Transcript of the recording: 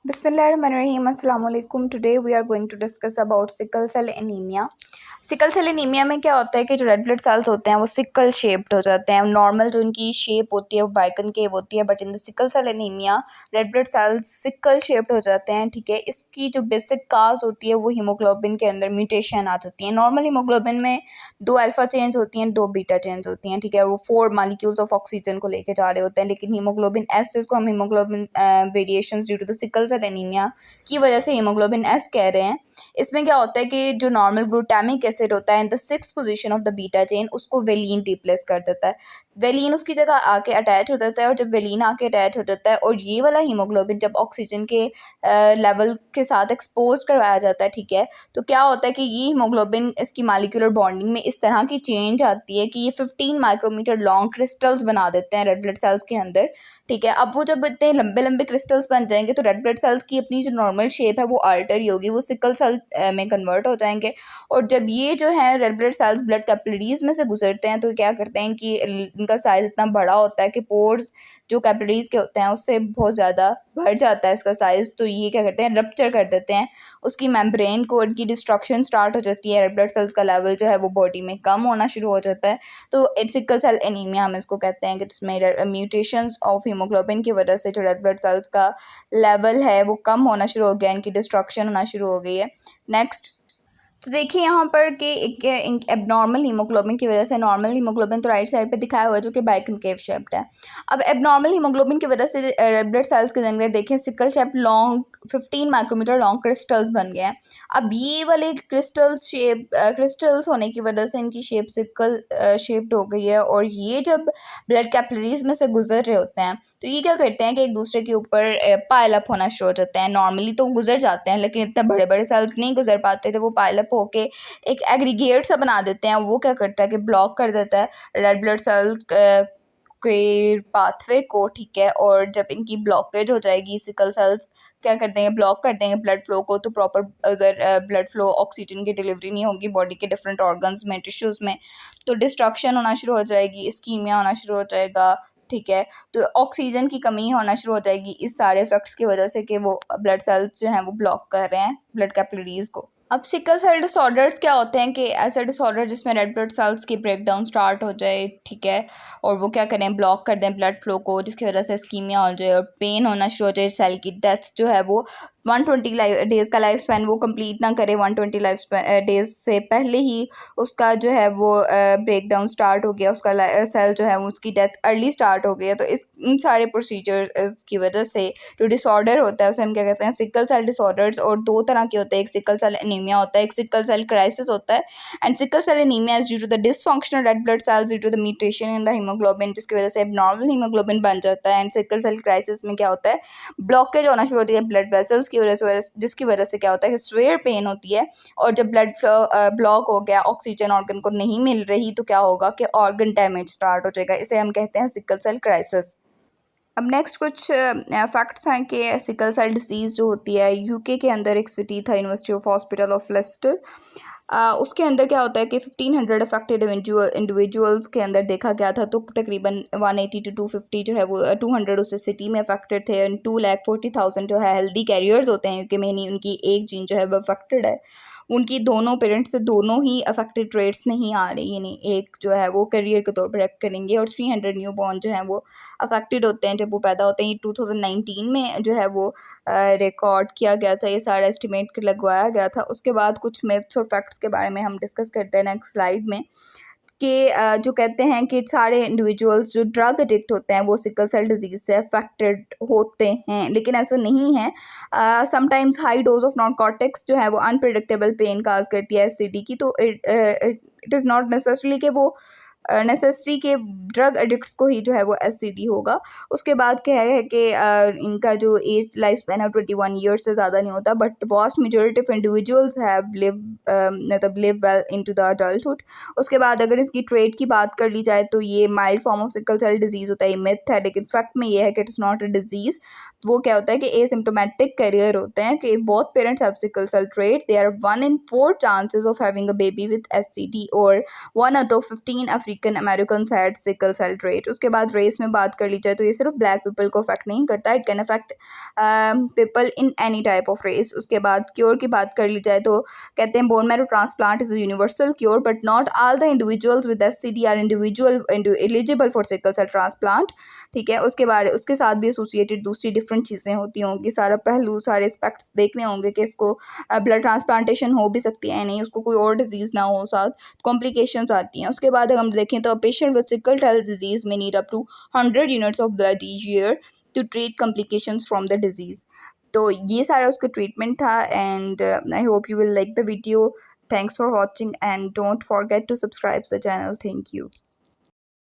Bismillahirrahmanirrahim. Assalamu alaikum. Today we are going to discuss about sickle cell anemia. Sickle cell anaemia में क्या होता है कि जो रेड ब्लड सेल्स होते हैं वो सिकल शेप्ड हो जाते हैं। नॉर्मल जो उनकी शेप होती है वो बाइकनकेव होती है, but in the sickle cell anaemia red blood cells sickle shaped हो जाते हैं। ठीक है, इसकी जो बेसिक काज होती है वो हीमोग्लोबिन के अंदर म्यूटेशन आ जाती है। नॉर्मल हीमोग्लोबिन में 2 अल्फा चेंज होती हैं, 2 बीटा चेंज होती हैं। ठीक है, वो 4 मालिक्यूल्स ऑफ ऑक्सीजन को लेके जा रहे होते हैं, लेकिन हीमोग्लोबिन एस, जिसको हम haemoglobin variations due to the sickle cell anaemia की वजह से हीमोग्लोबिन एस कह रहे हैं, इसमें क्या होता है कि जो नॉर्मल ग्लूटामिक एसिड होता है in the 6th position of the beta chain, उसको वेलिन रिप्लेस कर देता है। वेलिन उसकी जगह आके अटैच हो जाता है, और जब वेलिन आके अटैच हो जाता है और ये वाला हीमोग्लोबिन जब ऑक्सीजन के लेवल के साथ एक्सपोज करवाया जाता है, ठीक है, तो क्या होता है कि ये हीमोग्लोबिन, इसकी मालिकुलर बॉन्डिंग में इस तरह की चेंज आती है कि ये 15 माइक्रोमीटर लॉन्ग क्रिस्टल्स बना देते हैं रेड ब्लड सेल्स के अंदर। ठीक है, अब वो जब इतने लंबे लंबे क्रिस्टल्स बन जाएंगे तो रेड ब्लड सेल्स की अपनी जो नॉर्मल शेप है वो अल्टर ही होगी, वो सिकल सेल में कन्वर्ट हो जाएंगे। और जब ये जो है red blood cells blood capillaries में से गुजरते हैं तो क्या करते हैं कि इनका साइज इतना बड़ा होता है कि पोर्स जो कैपिलरीज के होते हैं उससे बहुत ज़्यादा भर जाता है इसका साइज़। तो ये क्या करते हैं, रप्चर कर देते हैं उसकी मेम्ब्रेन को, इनकी डिस्ट्रक्शन स्टार्ट हो जाती है, रेड ब्लड सेल्स का लेवल जो है वो बॉडी में कम होना शुरू हो जाता है। तो सिकल सेल एनीमिया हम इसको कहते हैं कि जिसमें म्यूटेशंस ऑफ हीमोग्लोबिन की वजह से जो रेड ब्लड सेल्स का लेवल है वो कम होना शुरू हो गया, इनकी डिस्ट्रक्शन होना शुरू हो गई है। नेक्स्ट, तो देखिए यहाँ पर कि एक एबनॉर्मल हीमोग्लोबिन की वजह से, नॉर्मल हीमोग्लोबिन तो राइट साइड पे दिखाया हुआ है जो कि बाइकनकेव शेप्ड है। अब एबनॉर्मल हीमोग्लोबिन की वजह से रेड ब्लड सेल्स के अंदर देखें sickle shape long 15 micrometre long crystals बन गए हैं। अब ये वाले क्रिस्टल्स होने की वजह से इनकी शेप सिकल शेप्ड हो गई है, और ये जब ब्लड कैपिलरीज में से गुजर रहे होते हैं तो ये क्या करते हैं कि एक दूसरे के ऊपर पाइल अप होना शुरू हो जाते हैं। नॉर्मली तो गुजर जाते हैं, लेकिन इतने बड़े बड़े सेल्स नहीं गुजर पाते, जब वो पाइल अप होके एक एग्रीगेट सा बना देते हैं, वो क्या करता है कि ब्लॉक कर देता है रेड ब्लड सेल्स के पाथवे को। ठीक है, और जब इनकी ब्लॉकेज हो जाएगी, सिकल सेल्स क्या कर देंगे, ब्लॉक कर देंगे ब्लड फ्लो को, तो प्रॉपर अगर ब्लड फ्लो ऑक्सीजन की डिलीवरी नहीं होगी बॉडी के डिफरेंट ऑर्गन्स में, टिश्यूज़ में, तो डिस्ट्रक्शन होना शुरू हो जाएगी, इस्कीमिया होना शुरू हो जाएगा। ठीक है, तो ऑक्सीजन की कमी होना शुरू हो जाएगी इस सारे इफेक्ट्स की वजह से कि वो ब्लड सेल्स जो हैं वो ब्लॉक कर रहे हैं ब्लड कैपिलरीज को। अब सिकल सेल डिसऑर्डर्स क्या होते हैं कि ऐसा डिसऑर्डर जिसमें रेड ब्लड सेल्स की ब्रेकडाउन स्टार्ट हो जाए, ठीक है, और वो क्या करें, ब्लॉक कर दें ब्लड फ्लो को, जिसकी वजह से इस्कीमिया हो जाए और पेन होना शुरू हो जाए, सेल की डेथ जो है वो 120 डेज़ का लाइफ स्पैन वो कंप्लीट ना करे, 120 डेज़ से पहले ही उसका जो है वो ब्रेक डाउन स्टार्ट हो गया, उसका सेल जो है उसकी डेथ अर्ली स्टार्ट हो गई है। तो इन सारे प्रोसीजर की वजह से जो डिसऑर्डर होता है उसे हम क्या कहते हैं, सिकल सेल डिसऑर्डर्स। और 2 तरह के होते हैं, एक सिकल सेल एनीमिया होता है, एक सिकल सेल क्राइसिस होता है। And sickle cell anaemia is due to the dysfunctional red blood cells due to the mutation in the haemoglobin, जिसकी वजह से एबनॉर्मल हीमोग्लोबिन बन जाता है। एंड सिकल सेल क्राइसिस में क्या होता है, ब्लॉकेज होना शुरू होती है ब्लड वेसल्स की वजह से, जिसकी वजह से क्या होता है कि स्वेयर पेन होती है, और जब ब्लड फ्लो ब्लॉक हो गया, ऑक्सीजन ऑर्गन को नहीं मिल रही, तो क्या होगा कि ऑर्गन डैमेज स्टार्ट हो जाएगा, इसे हम कहते हैं सिकल सेल क्राइसिस। अब नेक्स्ट कुछ फैक्ट्स हैं कि सिकल सेल डिजीज़ जो होती है, यूके के अंदर एक स्टडी था, university of hospital of Leicester, उसके अंदर क्या होता है कि 1500 अफेक्टेड इंडिविजुअल्स के अंदर देखा गया था, तो तकरीबन 180 to 250 जो है वो 200 उस सिटी में अफेक्टेड थे, 2,40,000 जो है हेल्दी कैरियर्स होते हैं, क्योंकि मेनली उनकी एक जीन जो है वो अफेक्टेड है, उनकी दोनों पेरेंट्स से दोनों ही अफेक्टेड ट्रेड्स नहीं आ रही, यानी एक जो है वो करियर के तौर पर एक्ट करेंगे, और 300 न्यू बॉर्न जो हैं वो अफेक्टेड होते हैं जब वो पैदा होते हैं। ये 2019 में जो है वो रिकॉर्ड किया गया था, ये सारा एस्टिमेट लगवाया गया था। उसके बाद कुछ मिथ्स और फैक्ट्स के बारे में हम डिस्कस करते हैं नेक्स्ट स्लाइड में, कि जो कहते हैं कि सारे इंडिविजुअल्स जो ड्रग एडिक्ट होते हैं वो सिकल सेल डिजीज़ से अफेक्टेड होते हैं, लेकिन ऐसा नहीं है। Sometimes high dose of narcotics जो है वो अनप्रिडिक्टेबल पेन काज करती है एससीडी की, तो इट इज़ नॉट नेसेसरी कि वो नेसेसरी के ड्रग एडिक्ट्स को ही जो है वो एससीडी होगा। उसके बाद क्या है कि इनका जो एज लाइफ स्पैन है 21 ईयर्स से ज़्यादा नहीं होता, but vast majority of individuals have live well into the adulthood. उसके बाद अगर इसकी ट्रेट की बात कर ली जाए तो ये mild form of sickle cell disease होता है, ये मिथ है, लेकिन फैक्ट में ये है कि it is not a disease. वो क्या होता है कि एसिम्प्टोमेटिक कैरियर होते हैं, कि both parents have sickle cell trait, they are 1 in 4 chances of having a baby with SCD, और 1 out of 15 African African American had sickle cell trait. उसके बाद रेस में बात कर ली जाए तो ये सिर्फ ब्लैक पीपल को अफेक्ट नहीं करता, it can affect people in any type of race. उसके बाद क्योर की बात कर ली जाए तो कहते हैं bone marrow transplant is a universal cure but not all the individuals with SCD are eligible for sickle cell transplant. ठीक है, उसके बाद उसके साथ भी एसोसिएटेड दूसरी डिफरेंट चीज़ें होती होंगी, सारा पहलू सारे एस्पेक्ट्स देखने होंगे कि इसको ब्लड ट्रांसप्लांटेशन हो भी सकती है नहीं, उसको कोई और डिजीज़ ना हो, साथ कॉम्प्लिकेशंस आती हैं। उसके बाद अगर हम देखें तो patient with sickle cell disease में need up to 100 units of blood each year to treat complications from the disease. तो ये सारा उसका ट्रीटमेंट था and I hope you will like the video. Thanks for watching and don't forget to subscribe the channel. Thank you.